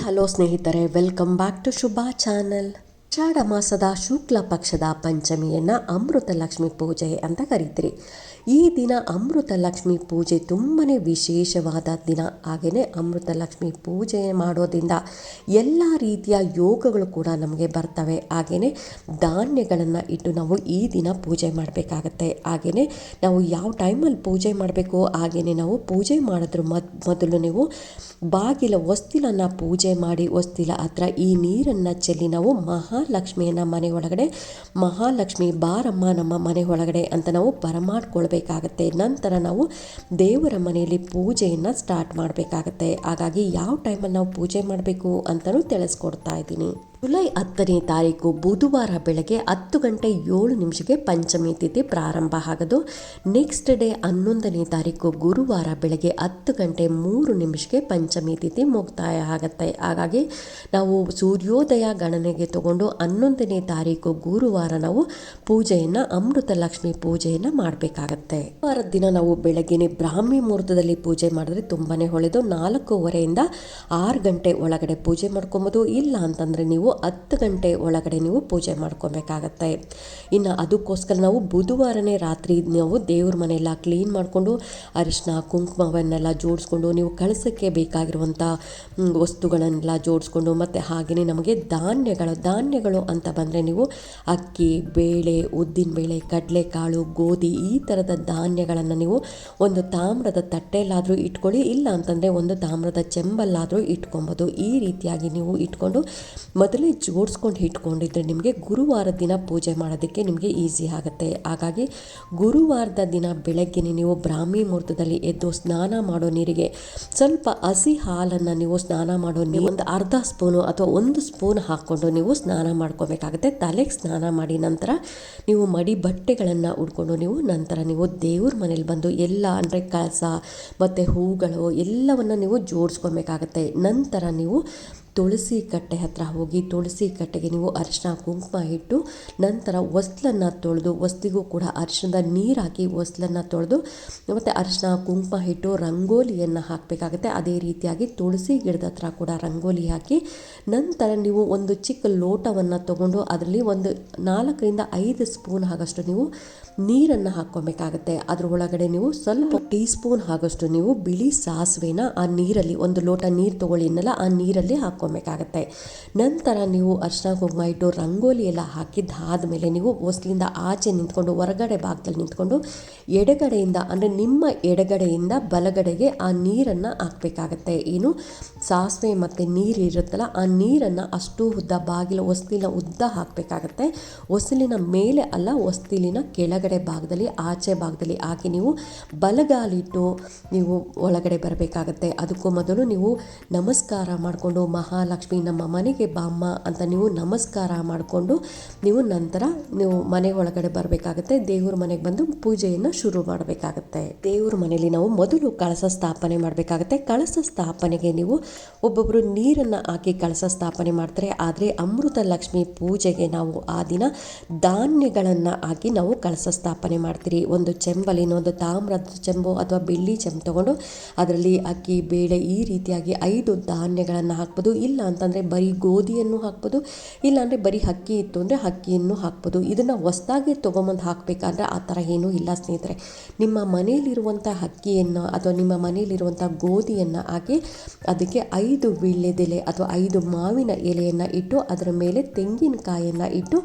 Hello ಸ್ನೇಹಿತರೆ, welcome back to Shubha channel. ಆಷಾಢ ಮಾಸದ ಶುಕ್ಲ ಪಕ್ಷದ ಪಂಚಮಿಯನ್ನು ಅಮೃತ ಲಕ್ಷ್ಮಿ ಪೂಜೆ ಅಂತ ಕರೀತೀರಿ. ಈ ದಿನ ಅಮೃತ ಲಕ್ಷ್ಮಿ ಪೂಜೆ ತುಂಬನೇ ವಿಶೇಷವಾದ ದಿನ. ಹಾಗೆಯೇ ಅಮೃತ ಲಕ್ಷ್ಮಿ ಪೂಜೆ ಮಾಡೋದ್ರಿಂದ ಎಲ್ಲ ರೀತಿಯ ಯೋಗಗಳು ಕೂಡ ನಮಗೆ ಬರ್ತವೆ. ಹಾಗೆಯೇ ಧಾನ್ಯಗಳನ್ನು ಇಟ್ಟು ನಾವು ಈ ದಿನ ಪೂಜೆ ಮಾಡಬೇಕಾಗತ್ತೆ. ಹಾಗೆಯೇ ನಾವು ಯಾವ ಟೈಮಲ್ಲಿ ಪೂಜೆ ಮಾಡಬೇಕು, ಹಾಗೆಯೇ ನಾವು ಪೂಜೆ ಮಾಡೋದ್ರ ಮೊದಲು ನೀವು ಬಾಗಿಲ ಹೊಸ್ತಿಲನ್ನು ಪೂಜೆ ಮಾಡಿ ಹೊಸ್ತಿಲ ಹತ್ರ ಈ ನೀರನ್ನು ಚೆಲ್ಲಿ ನಾವು ಮಹಾಲಕ್ಷ್ಮಿಯನ್ನು ಮನೆ ಒಳಗಡೆ ಮಹಾಲಕ್ಷ್ಮಿ ಬಾರಮ್ಮ ನಮ್ಮ ಮನೆ ಒಳಗಡೆ ಅಂತ ನಾವು ಬರಮಾಡ್ಕೊಳ್ಬೇಕಾಗತ್ತೆ. ನಂತರ ನಾವು ದೇವರ ಮನೆಯಲ್ಲಿ ಪೂಜೆಯನ್ನು ಸ್ಟಾರ್ಟ್ ಮಾಡಬೇಕಾಗತ್ತೆ. ಹಾಗಾಗಿ ಯಾವ ಟೈಮಲ್ಲಿ ನಾವು ಪೂಜೆ ಮಾಡಬೇಕು ಅಂತಲೂ ತಿಳಿಸ್ಕೊಡ್ತಾ ಇದ್ದೀನಿ. ಜುಲೈ 10ನೇ ತಾರೀಕು ಬುಧವಾರ ಬೆಳಗ್ಗೆ 10:07 ಪಂಚಮಿ ತಿಥಿ ಪ್ರಾರಂಭ ಆಗೋದು. ನೆಕ್ಸ್ಟ್ ಡೇ 11ನೇ ತಾರೀಕು ಗುರುವಾರ ಬೆಳಗ್ಗೆ 10:03 ಪಂಚಮಿ ತಿಥಿ ಮುಕ್ತಾಯ ಆಗುತ್ತೆ. ಹಾಗಾಗಿ ನಾವು ಸೂರ್ಯೋದಯ ಗಣನೆಗೆ ತಗೊಂಡು 11ನೇ ತಾರೀಕು ಗುರುವಾರ ನಾವು ಪೂಜೆಯನ್ನು ಅಮೃತ ಲಕ್ಷ್ಮಿ ಪೂಜೆಯನ್ನು ಮಾಡಬೇಕಾಗತ್ತೆ. ವಾರದ ದಿನ ನಾವು ಬೆಳಗ್ಗೆನೆ ಬ್ರಾಹ್ಮಿ ಮುಹೂರ್ತದಲ್ಲಿ ಪೂಜೆ ಮಾಡಿದ್ರೆ ತುಂಬಾನೇ ಒಳ್ಳೆಯದು. 4:15 ರಿಂದ 6 ಗಂಟೆ ಒಳಗಡೆ ಪೂಜೆ ಮಾಡ್ಕೊಬೋದು. ಇಲ್ಲ ಅಂತಂದರೆ ನೀವು 10 ಗಂಟೆ ಒಳಗಡೆ ನೀವು ಪೂಜೆ ಮಾಡ್ಕೊಬೇಕಾಗತ್ತೆ. ಇನ್ನು ಅದಕ್ಕೋಸ್ಕರ ನಾವು ಬುಧವಾರನೇ ರಾತ್ರಿ ನಾವು ದೇವ್ರ ಮನೆಯೆಲ್ಲ ಕ್ಲೀನ್ ಮಾಡಿಕೊಂಡು ಅರಿಶಿನ ಕುಂಕುಮವನ್ನೆಲ್ಲ ಜೋಡಿಸ್ಕೊಂಡು ನೀವು ಕಳಸಕ್ಕೆ ಬೇಕಾಗಿರುವಂಥ ವಸ್ತುಗಳನ್ನೆಲ್ಲ ಜೋಡಿಸ್ಕೊಂಡು ಮತ್ತು ಹಾಗೆಯೇ ನಮಗೆ ಧಾನ್ಯಗಳು ಅಂತ ಬಂದರೆ ನೀವು ಅಕ್ಕಿ, ಬೇಳೆ, ಉದ್ದಿನಬೇಳೆ, ಕಡಲೆಕಾಳು, ಗೋಧಿ ಈ ಥರದ ಧಾನ್ಯಗಳನ್ನು ನೀವು ಒಂದು ತಾಮ್ರದ ತಟ್ಟೆಯಲ್ಲಾದರೂ ಇಟ್ಕೊಳ್ಳಿ. ಇಲ್ಲ ಅಂತಂದರೆ ಒಂದು ತಾಮ್ರದ ಚೆಂಬಲ್ಲಾದರೂ ಇಟ್ಕೊಬೋದು. ಈ ರೀತಿಯಾಗಿ ನೀವು ಇಟ್ಕೊಂಡು ಮೊದಲೇ ಜೋಡಿಸ್ಕೊಂಡು ಇಟ್ಕೊಂಡಿದ್ರೆ ನಿಮಗೆ ಗುರುವಾರ ದಿನ ಪೂಜೆ ಮಾಡೋದಕ್ಕೆ ನಿಮಗೆ ಈಸಿ ಆಗುತ್ತೆ. ಹಾಗಾಗಿ ಗುರುವಾರದ ದಿನ ಬೆಳಗ್ಗೆ ನೀವು ಬ್ರಾಹ್ಮಿ ಮುಹೂರ್ತದಲ್ಲಿ ಎದ್ದು ಸ್ನಾನ ಮಾಡೋ ನೀರಿಗೆ ಸ್ವಲ್ಪ ಹಸಿ ಹಾಲನ್ನು ನೀವು ಸ್ನಾನ ಮಾಡೋ ನೀವು ಒಂದು ಅರ್ಧ ಸ್ಪೂನು ಅಥವಾ 1 ಸ್ಪೂನ್ ಹಾಕ್ಕೊಂಡು ನೀವು ಸ್ನಾನ ಮಾಡ್ಕೋಬೇಕಾಗುತ್ತೆ. ತಲೆಗೆ ಸ್ನಾನ ಮಾಡಿ ನಂತರ ನೀವು ಮಡಿ ಬಟ್ಟೆಗಳನ್ನು ಉಡ್ಕೊಂಡು ನೀವು ನಂತರ ನೀವು ದೇವ್ರ ಮನೇಲಿ ಬಂದು ಎಲ್ಲ ಅಂದರೆ ಕಳಸ ಮತ್ತು ಹೂಗಳು ಎಲ್ಲವನ್ನು ನೀವು ಜೋಡಿಸ್ಕೊಬೇಕಾಗತ್ತೆ. ನಂತರ ನೀವು ತುಳಸಿ ಕಟ್ಟೆ ಹತ್ರ ಹೋಗಿ ತುಳಸಿ ಕಟ್ಟೆಗೆ ನೀವು ಅರಿಶಿನ ಕುಂಕುಮ ಇಟ್ಟು ನಂತರ ಹೊಸ್ಲನ್ನು ತೊಳೆದು ಹೊಸ್ತಿಗೂ ಕೂಡ ಅರಿಶಿಣದ ನೀರು ಹಾಕಿ ಹೊಸ್ಲನ್ನು ತೊಳೆದು ಮತ್ತು ಅರಿಶಿನ ಕುಂಕುಮ ಇಟ್ಟು ರಂಗೋಲಿಯನ್ನು ಹಾಕಬೇಕಾಗತ್ತೆ. ಅದೇ ರೀತಿಯಾಗಿ ತುಳಸಿ ಗಿಡದ ಹತ್ರ ಕೂಡ ರಂಗೋಲಿ ಹಾಕಿ ನಂತರ ನೀವು ಒಂದು ಚಿಕ್ಕ ಲೋಟವನ್ನು ತಗೊಂಡು ಅದರಲ್ಲಿ ಒಂದು 4 ರಿಂದ 5 ಸ್ಪೂನ್ ಆಗೋಷ್ಟು ನೀವು ನೀರನ್ನು ಹಾಕ್ಕೊಬೇಕಾಗತ್ತೆ. ಅದ್ರ ಒಳಗಡೆ ನೀವು ಸ್ವಲ್ಪ ಟೀ ಸ್ಪೂನ್ ಆಗೋಷ್ಟು ನೀವು ಬಿಳಿ ಸಾಸಿವೆನ ಆ ನೀರಲ್ಲಿ ಒಂದು ಲೋಟ ನೀರು ತೊಗೊಳ್ಳಿನಲ್ಲ ಆ ನೀರಲ್ಲಿ ಹಾಕ್ಕೊಬೇಕಾಗತ್ತೆ. ನಂತರ ನೀವು ಅರಿಶಿನ ಕುಂಕುಮ ಇಟ್ಟು ರಂಗೋಲಿ ಎಲ್ಲ ಹಾಕಿದ್ದಾದಮೇಲೆ ನೀವು ಹೊಸ್ಲಿಂದ ಆಚೆ ನಿಂತ್ಕೊಂಡು ಹೊರಗಡೆ ಭಾಗದಲ್ಲಿ ನಿಂತ್ಕೊಂಡು ಎಡಗಡೆಯಿಂದ ಅಂದರೆ ನಿಮ್ಮ ಎಡಗಡೆಯಿಂದ ಬಲಗಡೆಗೆ ಆ ನೀರನ್ನು ಹಾಕಬೇಕಾಗತ್ತೆ. ಏನು ಸಾಸಿವೆ ಮತ್ತು ನೀರು ಇರುತ್ತಲ್ಲ ಆ ನೀರನ್ನು ಅಷ್ಟು ಉದ್ದ ಬಾಗಿಲ ಹೊಸ್ಲಿನ ಉದ್ದ ಹಾಕಬೇಕಾಗತ್ತೆ. ಹೊಸ್ಲಿನ ಮೇಲೆ ಅಲ್ಲ, ಹೊಸ್ತಿಲಿನ ಕೆಳಗಡೆ ಭಾಗದಲ್ಲಿ ಆಚೆ ಭಾಗದಲ್ಲಿ ಹಾಕಿ ನೀವು ಬಲಗಾಲಿಟ್ಟು ನೀವು ಒಳಗಡೆ ಬರಬೇಕಾಗತ್ತೆ. ಅದಕ್ಕೂ ಮೊದಲು ನೀವು ನಮಸ್ಕಾರ ಮಾಡಿಕೊಂಡು ಮಹಾಲಕ್ಷ್ಮಿ ನಮ್ಮ ಮನೆಗೆ ಬಾಮ್ಮ ಅಂತ ನೀವು ನಮಸ್ಕಾರ ಮಾಡಿಕೊಂಡು ನೀವು ನಂತರ ನೀವು ಮನೆ ಒಳಗಡೆ ಬರಬೇಕಾಗತ್ತೆ. ದೇವ್ರ ಮನೆಗೆ ಬಂದು ಪೂಜೆಯನ್ನು ಶುರು ಮಾಡಬೇಕಾಗತ್ತೆ. ದೇವ್ರ ಮನೆಯಲ್ಲಿ ನಾವು ಮೊದಲು ಕಳಸ ಸ್ಥಾಪನೆ ಮಾಡಬೇಕಾಗತ್ತೆ. ಕಳಸ ಸ್ಥಾಪನೆಗೆ ನೀವು ಒಬ್ಬೊಬ್ಬರು ನೀರನ್ನು ಹಾಕಿ ಕಳಸ ಸ್ಥಾಪನೆ ಮಾಡ್ತಾರೆ. ಆದರೆ ಅಮೃತ ಲಕ್ಷ್ಮಿ ಪೂಜೆಗೆ ನಾವು ಆ ದಿನ ಧಾನ್ಯಗಳನ್ನು ಹಾಕಿ ನಾವು ಕಳಸ ಸ್ಥಾಪನೆ ಮಾಡ್ತೀರಿ. ಒಂದು ಚೆಂಬಲ್ಲಿ ಒಂದು ತಾಮ್ರದ ಚೆಂಬು ಅಥವಾ ಬೆಳ್ಳಿ ಚೆಂಬು ತಗೊಂಡು ಅದರಲ್ಲಿ ಅಕ್ಕಿ, ಬೇಳೆ ಈ ರೀತಿಯಾಗಿ 5 ಧಾನ್ಯಗಳನ್ನು ಹಾಕ್ಬೋದು. ಇಲ್ಲ ಅಂತಂದರೆ ಬರೀ ಗೋಧಿಯನ್ನು ಹಾಕ್ಬೋದು. ಇಲ್ಲಾಂದರೆ ಬರೀ ಅಕ್ಕಿ ಇತ್ತು ಅಂದರೆ ಅಕ್ಕಿಯನ್ನು ಹಾಕ್ಬೋದು. ಇದನ್ನು ಹೊಸದಾಗಿ ತೊಗೊಂಬಂದು ಹಾಕಬೇಕಾದ್ರೆ ಆ ಥರ ಏನೂ ಇಲ್ಲ ಸ್ನೇಹಿತರೆ. ನಿಮ್ಮ ಮನೆಯಲ್ಲಿರುವಂಥ ಅಕ್ಕಿಯನ್ನು ಅಥವಾ ನಿಮ್ಮ ಮನೆಯಲ್ಲಿರುವಂಥ ಗೋಧಿಯನ್ನು ಹಾಕಿ ಅದಕ್ಕೆ 5 ವೀಳ್ಯದೆಲೆ ಅಥವಾ 5 ಮಾವಿನ ಎಲೆಯನ್ನು ಇಟ್ಟು ಅದರ ಮೇಲೆ ತೆಂಗಿನಕಾಯನ್ನು ಇಟ್ಟು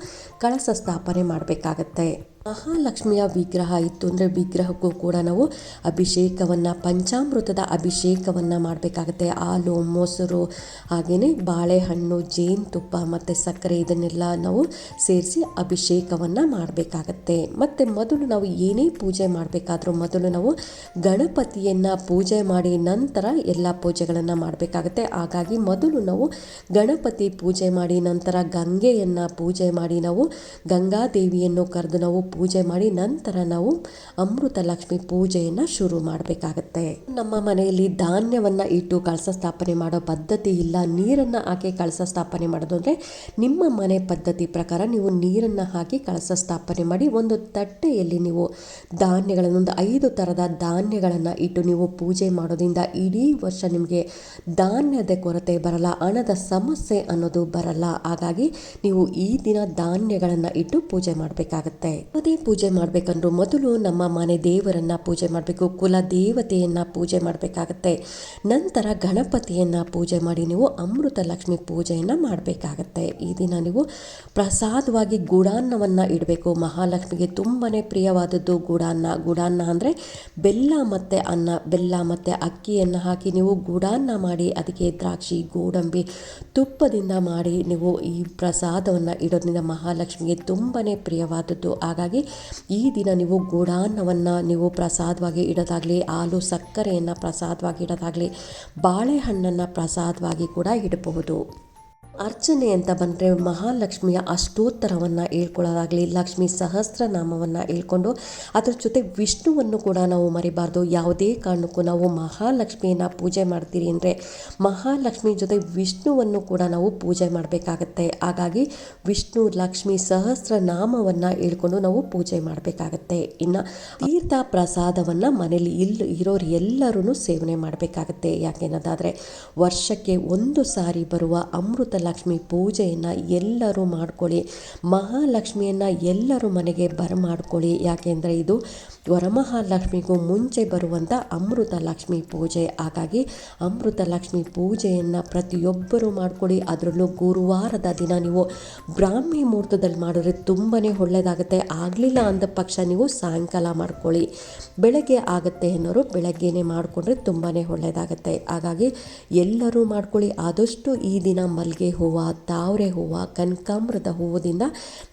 ಕಳಸ ಸ್ಥಾಪನೆ ಮಾಡಬೇಕಾಗತ್ತೆ. ಮಹಾಲಕ್ಷ್ಮಿಯ ವಿಗ್ರಹ ಇತ್ತು ಅಂದರೆ ವಿಗ್ರಹಕ್ಕೂ ಕೂಡ ನಾವು ಅಭಿಷೇಕವನ್ನು ಪಂಚಾಮೃತದ ಅಭಿಷೇಕವನ್ನು ಮಾಡಬೇಕಾಗತ್ತೆ. ಹಾಲು, ಮೊಸರು ಹಾಗೆಯೇ ಬಾಳೆಹಣ್ಣು, ಜೇನುತುಪ್ಪ ಮತ್ತು ಸಕ್ಕರೆ ಇದನ್ನೆಲ್ಲ ನಾವು ಸೇರಿಸಿ ಅಭಿಷೇಕವನ್ನು ಮಾಡಬೇಕಾಗತ್ತೆ. ಮತ್ತು ಮೊದಲು ನಾವು ಏನೇ ಪೂಜೆ ಮಾಡಬೇಕಾದ್ರೂ ಮೊದಲು ನಾವು ಗಣಪತಿಯನ್ನು ಪೂಜೆ ಮಾಡಿ ನಂತರ ಎಲ್ಲ ಪೂಜೆಗಳನ್ನು ಮಾಡಬೇಕಾಗತ್ತೆ. ಹಾಗಾಗಿ ಮೊದಲು ನಾವು ಗಣಪತಿ ಪೂಜೆ ಮಾಡಿ ನಂತರ ಗಂಗೆಯನ್ನು ಪೂಜೆ ಮಾಡಿ ನಾವು ಗಂಗಾದೇವಿಯನ್ನು ಕರೆದು ನಾವು ಪೂಜೆ ಮಾಡಿ ನಂತರ ನಾವು ಅಮೃತ ಲಕ್ಷ್ಮಿ ಪೂಜೆಯನ್ನು ಶುರು ಮಾಡಬೇಕಾಗತ್ತೆ. ನಮ್ಮ ಮನೆಯಲ್ಲಿ ಧಾನ್ಯವನ್ನು ಇಟ್ಟು ಕಳಸ ಸ್ಥಾಪನೆ ಮಾಡೋ ಪದ್ಧತಿ ಇಲ್ಲ. ನೀರನ್ನು ಹಾಕಿ ಕಳಸ ಸ್ಥಾಪನೆ ಮಾಡೋದು ಅಂದರೆ ನಿಮ್ಮ ಮನೆ ಪದ್ಧತಿ ಪ್ರಕಾರ ನೀವು ನೀರನ್ನು ಹಾಕಿ ಕಳಸ ಸ್ಥಾಪನೆ ಮಾಡಿ ಒಂದು ತಟ್ಟೆಯಲ್ಲಿ ನೀವು ಧಾನ್ಯಗಳನ್ನು ಒಂದು 5 ಥರದ ಧಾನ್ಯಗಳನ್ನು ಇಟ್ಟು ನೀವು ಪೂಜೆ ಮಾಡೋದ್ರಿಂದ ಇಡೀ ವರ್ಷ ನಿಮಗೆ ಧಾನ್ಯದ ಕೊರತೆ ಬರಲ್ಲ, ಹಣದ ಸಮಸ್ಯೆ ಅನ್ನೋದು ಬರಲ್ಲ. ಹಾಗಾಗಿ ನೀವು ಈ ದಿನ ಧಾನ್ಯಗಳನ್ನು ಇಟ್ಟು ಪೂಜೆ ಮಾಡಬೇಕಾಗತ್ತೆ. ಅದೇ ಪೂಜೆ ಮಾಡಬೇಕಂದ್ರೂ ಮೊದಲು ನಮ್ಮ ಮನೆ ದೇವರನ್ನು ಪೂಜೆ ಮಾಡಬೇಕು, ಕುಲ ದೇವತೆಯನ್ನು ಪೂಜೆ ಮಾಡಬೇಕಾಗತ್ತೆ. ನಂತರ ಗಣಪತಿಯನ್ನು ಪೂಜೆ ಮಾಡಿ ನೀವು ಅಮೃತ ಲಕ್ಷ್ಮಿ ಪೂಜೆಯನ್ನು ಮಾಡಬೇಕಾಗತ್ತೆ. ಈ ದಿನ ನೀವು ಪ್ರಸಾದವಾಗಿ ಗುಡಾನ್ನವನ್ನು ಇಡಬೇಕು. ಮಹಾಲಕ್ಷ್ಮಿಗೆ ತುಂಬಾ ಪ್ರಿಯವಾದದ್ದು ಗುಡಾನ್ನ. ಗುಡಾನ್ನ ಅಂದರೆ ಬೆಲ್ಲ ಮತ್ತು ಅನ್ನ, ಬೆಲ್ಲ ಮತ್ತು ಅಕ್ಕಿಯನ್ನು ಹಾಕಿ ನೀವು ಗುಡಾನ್ನ ಮಾಡಿ ಅದಕ್ಕೆ ದ್ರಾಕ್ಷಿ, ಗೋಡಂಬಿ, ತುಪ್ಪದಿಂದ ಮಾಡಿ ನೀವು ಈ ಪ್ರಸಾದವನ್ನು ಇಡೋದ್ರಿಂದ ಮಹಾಲಕ್ಷ್ಮಿಗೆ ತುಂಬಾ ಪ್ರಿಯವಾದದ್ದು. ಹಾಗಾಗಿ ಈ ದಿನ ನೀವು ಗುಡಾನ್ನವನ್ನು ನೀವು ಪ್ರಸಾದವಾಗಿ ಇಡೋದಾಗಲಿ, ಹಾಲು ಸಕ್ಕರೆಯನ್ನು ಪ್ರಸಾದವಾಗಿ ಇಡೋದಾಗಲಿ, ಬಾಳೆಹಣ್ಣನ್ನು ಪ್ರಸಾದವಾಗಿ ಕೂಡ ಇಡಬಹುದು. ಅರ್ಚನೆ ಅಂತ ಬಂದರೆ ಮಹಾಲಕ್ಷ್ಮಿಯ ಅಷ್ಟೋತ್ತರವನ್ನು ಹೇಳ್ಕೊಳ್ಳೋದಾಗಲಿ, ಲಕ್ಷ್ಮೀ ಸಹಸ್ರನಾಮವನ್ನು ಹೇಳ್ಕೊಂಡು ಅದರ ಜೊತೆ ವಿಷ್ಣುವನ್ನು ಕೂಡ ನಾವು ಮರಿಬಾರ್ದು. ಯಾವುದೇ ಕಾರಣಕ್ಕೂ ನಾವು ಮಹಾಲಕ್ಷ್ಮಿಯನ್ನು ಪೂಜೆ ಮಾಡ್ತೀರಿ ಅಂದರೆ ಮಹಾಲಕ್ಷ್ಮಿ ಜೊತೆ ವಿಷ್ಣುವನ್ನು ಕೂಡ ನಾವು ಪೂಜೆ ಮಾಡಬೇಕಾಗತ್ತೆ. ಹಾಗಾಗಿ ವಿಷ್ಣು ಲಕ್ಷ್ಮೀ ಸಹಸ್ರನಾಮವನ್ನು ಹೇಳ್ಕೊಂಡು ನಾವು ಪೂಜೆ ಮಾಡಬೇಕಾಗತ್ತೆ. ಇನ್ನು ತೀರ್ಥ ಪ್ರಸಾದವನ್ನು ಮನೇಲಿ ಇರೋರು ಎಲ್ಲರೂ ಸೇವನೆ ಮಾಡಬೇಕಾಗತ್ತೆ. ಯಾಕೆನ್ನೋದಾದರೆ ವರ್ಷಕ್ಕೆ 1 ಸಾರಿ ಬರುವ ಅಮೃತ ಲಕ್ಷ್ಮಿ ಪೂಜೆಯನ್ನು ಎಲ್ಲರೂ ಮಾಡ್ಕೊಳ್ಳಿ. ಮಹಾಲಕ್ಷ್ಮಿಯನ್ನು ಎಲ್ಲರೂ ಮನೆಗೆ ಬರಮಾಡ್ಕೊಳ್ಳಿ. ಯಾಕೆಂದರೆ ಇದು ವರಮಹಾಲಕ್ಷ್ಮಿಗೂ ಮುಂಚೆ ಬರುವಂಥ ಅಮೃತ ಲಕ್ಷ್ಮಿ ಪೂಜೆ. ಹಾಗಾಗಿ ಅಮೃತ ಲಕ್ಷ್ಮಿ ಪೂಜೆಯನ್ನು ಪ್ರತಿಯೊಬ್ಬರೂ ಮಾಡ್ಕೊಳ್ಳಿ. ಅದರಲ್ಲೂ ಗುರುವಾರದ ದಿನ ನೀವು ಬ್ರಾಹ್ಮಿ ಮುಹೂರ್ತದಲ್ಲಿ ಮಾಡಿದ್ರೆ ತುಂಬಾ ಒಳ್ಳೆಯದಾಗುತ್ತೆ. ಆಗಲಿಲ್ಲ ಅಂದ ಪಕ್ಷ ನೀವು ಸಾಯಂಕಾಲ ಮಾಡ್ಕೊಳ್ಳಿ. ಬೆಳಗ್ಗೆ ಆಗುತ್ತೆ ಅನ್ನೋರು ಬೆಳಗ್ಗೆನೇ ಮಾಡಿಕೊಂಡ್ರೆ ತುಂಬಾ ಒಳ್ಳೆಯದಾಗುತ್ತೆ. ಹಾಗಾಗಿ ಎಲ್ಲರೂ ಮಾಡ್ಕೊಳ್ಳಿ. ಆದಷ್ಟು ಈ ದಿನ ಮಲ್ಲಿಗೆ ಹೂವು, ತಾವರೆ ಹೂವು, ಕನಕಾಂಬರದ ಹೂವುದಿಂದ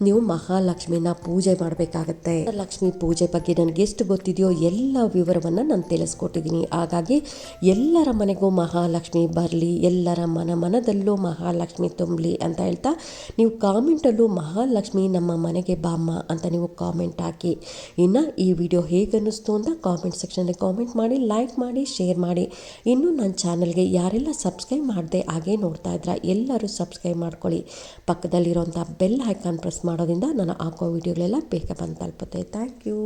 ನೀವು ಮಹಾಲಕ್ಷ್ಮಿನ ಪೂಜೆ ಮಾಡಬೇಕಾಗತ್ತೆ. ಲಕ್ಷ್ಮಿ ಪೂಜೆ ಬಗ್ಗೆ ನನಗೆ ಎಷ್ಟು ಗೊತ್ತಿದೆಯೋ ಎಲ್ಲ ವಿವರವನ್ನು ನಾನು ತಿಳಿಸ್ಕೊಟ್ಟಿದ್ದೀನಿ. ಹಾಗಾಗಿ ಎಲ್ಲರ ಮನೆಗೂ ಮಹಾಲಕ್ಷ್ಮಿ ಬರಲಿ, ಎಲ್ಲರ ಮನದಲ್ಲೂ ಮಹಾಲಕ್ಷ್ಮಿ ತುಂಬಲಿ ಅಂತ ಹೇಳ್ತಾ ನೀವು ಕಾಮೆಂಟಲ್ಲೂ ಮಹಾಲಕ್ಷ್ಮಿ ನಮ್ಮ ಮನೆಗೆ ಬಾಮ್ಮ ಅಂತ ನೀವು ಕಾಮೆಂಟ್ ಹಾಕಿ. ಇನ್ನು ಈ ವಿಡಿಯೋ ಹೇಗೆ ಅನ್ನಿಸ್ತು ಅಂತ ಕಾಮೆಂಟ್ ಸೆಕ್ಷನಲ್ಲಿ ಕಾಮೆಂಟ್ ಮಾಡಿ, ಲೈಕ್ ಮಾಡಿ, ಶೇರ್ ಮಾಡಿ. ಇನ್ನೂ ನನ್ನ ಚಾನಲ್ಗೆ ಯಾರೆಲ್ಲ ಸಬ್ಸ್ಕ್ರೈಬ್ ಮಾಡದೆ ಹಾಗೆ ನೋಡ್ತಾ ಇದ್ರ ಎಲ್ಲರೂ ಸಬ್ಸ್ಕ್ರೈಬ್ ಮಾಡ್ಕೊಳ್ಳಿ. ಪಕ್ಕದಲ್ಲಿರೋಂಥ ಬೆಲ್ ಐಕಾನ್ ಪ್ರೆಸ್ ಮಾಡೋದ್ರಿಂದ ನಾನು ಹಾಕೋ ವಿಡಿಯೋಗಳೆಲ್ಲ ಬೇಗ ಬಂದು ತಲುಪುತ್ತೆ. Thank you.